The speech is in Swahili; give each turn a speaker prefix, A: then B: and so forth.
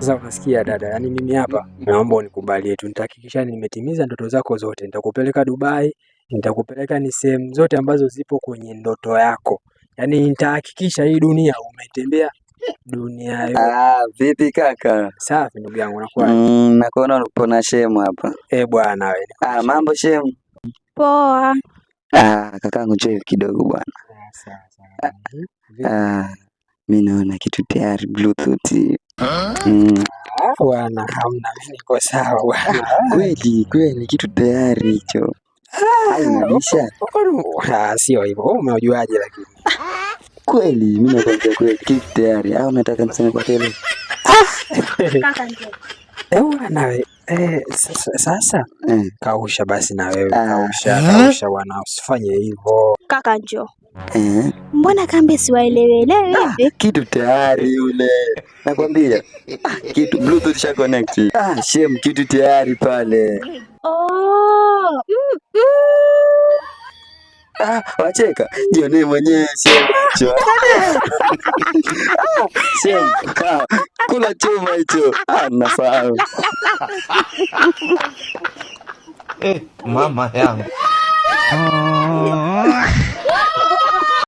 A: Sasa unasikia dada, yani mimi hapa naomba unikubalie tu, nitahakikisha nimetimiza ndoto zako zote. Nitakupeleka Dubai, nitakupeleka ni sehemu zote ambazo zipo kwenye ndoto yako. Yani nitahakikisha hii dunia umetembea dunia yote.
B: Vipi kaka?
A: Safi ndugu yangu, nakuwa
B: nakuona uko na shemu hapa.
A: Bwana wewe.
B: Mambo shemu?
C: Poa.
B: Kakangu njoo kidogo bwana. Mimi naona kitu tayari bluetooth.
A: Bwana hamna, mimi niko sawa bwana.
B: Kweli kitu tayari hicho. Unabisha?
A: Sio hivyo. Wewe umejuaje lakini?
B: Kweli mimi nakwambia kweli kitu tayari. Au unataka niseme kwa tele?
C: Kaka njoo.
A: Bwana wewe. Sasa kausha basi na wewe kausha bwana, usifanye hivyo.
C: Kaka njoo. Mbona kambe siwaelewelewe hivi?
B: Kitu tayari yule. Nakwambia. Kitu bluetooth sha connect. Shem kitu tayari pale. Wacheka. Jione mwenyewe shem hicho. Shem. Kula chuma hicho. Nafahamu.
D: Mama yangu.